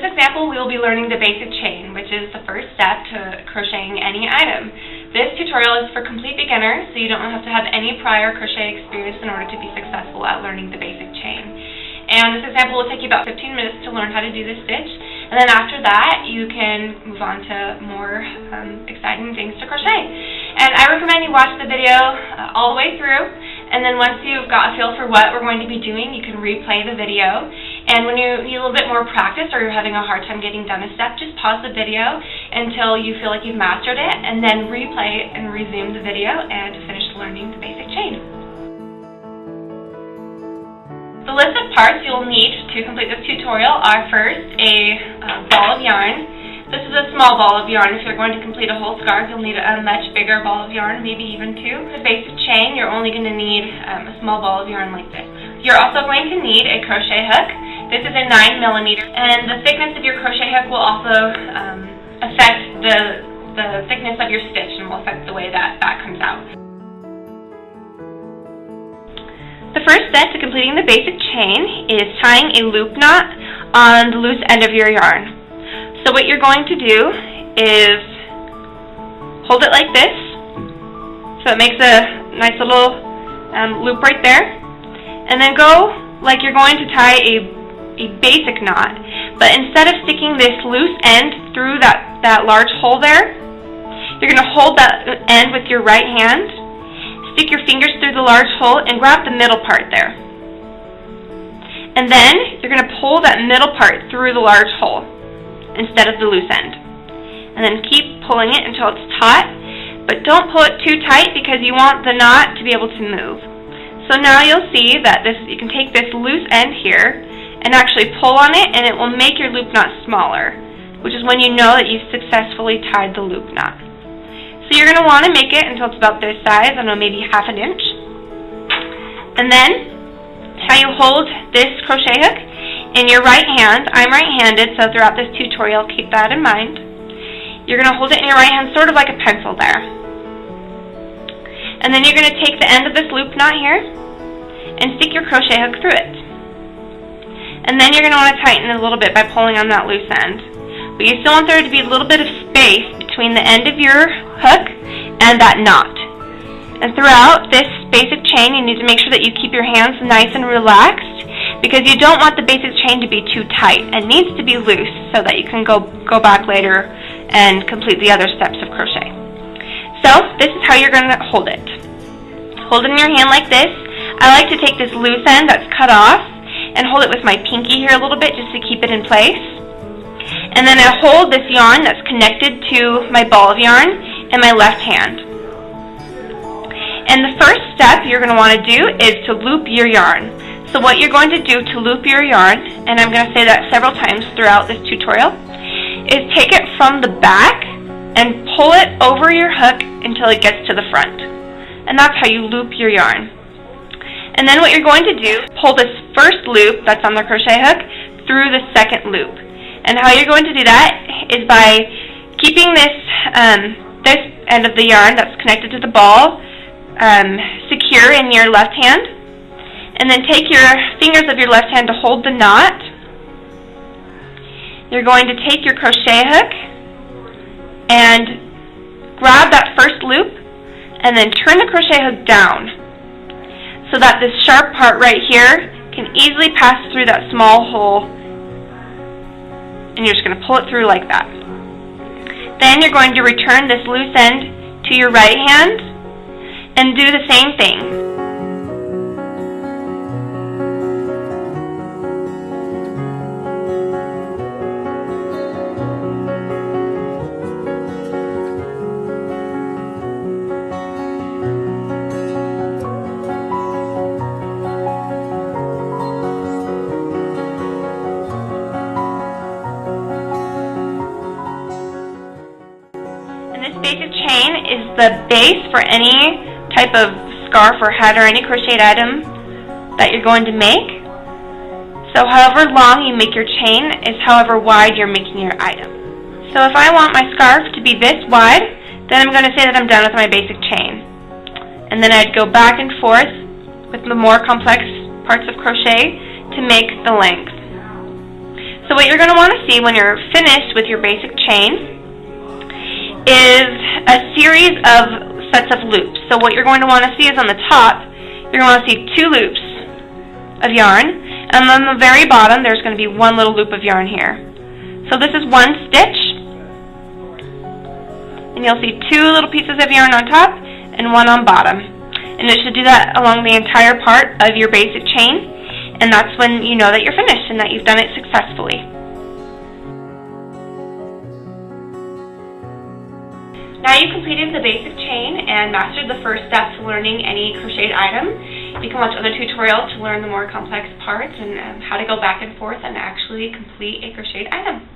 example, we will be learning the basic chain, which is the first step to crocheting any item. This tutorial is for complete beginners, so you don't have to have any prior crochet experience in order to be successful at learning the basic chain. And this example will take you about 15 minutes to learn how to do this stitch, and then after that you can move on to more exciting things to crochet. And I recommend you watch the video all the way through, and then once you've got a feel for what we're going to be doing, you can replay the video. And when you need a little bit more practice or you're having a hard time getting done a step, just pause the video until you feel like you've mastered it, and then replay and resume the video and finish learning the basic chain. The list of parts you'll need to complete this tutorial are first a ball of yarn. This is a small ball of yarn. If you're going to complete a whole scarf, you'll need a much bigger ball of yarn, maybe even two. The basic chain, you're only going to need a small ball of yarn like this. You're also going to need a crochet hook. This is a 9mm, and the thickness of your crochet hook will also affect the thickness of your stitch and will affect the way that comes out. The first step to completing the basic chain is tying a loop knot on the loose end of your yarn. So what you're going to do is hold it like this, so it makes a nice little loop right there, and then go like you're going to tie a basic knot, but instead of sticking this loose end through that large hole there, you're going to hold that end with your right hand, stick your fingers through the large hole, and grab the middle part there. And then you're going to pull that middle part through the large hole instead of the loose end. And then keep pulling it until it's taut, but don't pull it too tight because you want the knot to be able to move. So now you'll see that you can take this loose end here and actually pull on it, and it will make your loop knot smaller, which is when you know that you've successfully tied the loop knot. So you're going to want to make it until it's about this size, I don't know, maybe ½ inch. And then how you hold this crochet hook in your right hand. I'm right-handed, so throughout this tutorial keep that in mind. You're going to hold it in your right hand sort of like a pencil there. And then you're going to take the end of this loop knot here and stick your crochet hook through it. And then you're going to want to tighten it a little bit by pulling on that loose end. But you still want there to be a little bit of space between the end of your hook and that knot. And throughout this basic chain, you need to make sure that you keep your hands nice and relaxed, because you don't want the basic chain to be too tight. It needs to be loose so that you can go back later and complete the other steps of crochet. So this is how you're going to hold it. Hold it in your hand like this. I like to take this loose end that's cut off and hold it with my pinky here a little bit just to keep it in place. And then I hold this yarn that's connected to my ball of yarn in my left hand. And the first step you're going to want to do is to loop your yarn. So what you're going to do to loop your yarn, and I'm going to say that several times throughout this tutorial, is take it from the back and pull it over your hook until it gets to the front. And that's how you loop your yarn. And then what you're going to do, pull this first loop that's on the crochet hook through the second loop. And how you're going to do that is by keeping this end of the yarn that's connected to the ball secure in your left hand. And then take your fingers of your left hand to hold the knot. You're going to take your crochet hook and grab that first loop and then turn the crochet hook down so that this sharp part right here can easily pass through that small hole, and you're just going to pull it through like that. Then you're going to return this loose end to your right hand and do the same thing. Basic chain is the base for any type of scarf or hat or any crocheted item that you're going to make. So however long you make your chain is however wide you're making your item. So if I want my scarf to be this wide, then I'm going to say that I'm done with my basic chain. And then I'd go back and forth with the more complex parts of crochet to make the length. So what you're going to want to see when you're finished with your basic chain is a series of sets of loops. So what you're going to want to see is on the top, you're going to want to see 2 loops of yarn, and on the very bottom there's going to be 1 little loop of yarn here. So this is 1 stitch, and you'll see 2 little pieces of yarn on top and 1 on bottom. And it should do that along the entire part of your basic chain, and that's when you know that you're finished and that you've done it successfully. Now you've completed the basic chain and mastered the first step to learning any crocheted item. You can watch other tutorials to learn the more complex parts and how to go back and forth and actually complete a crocheted item.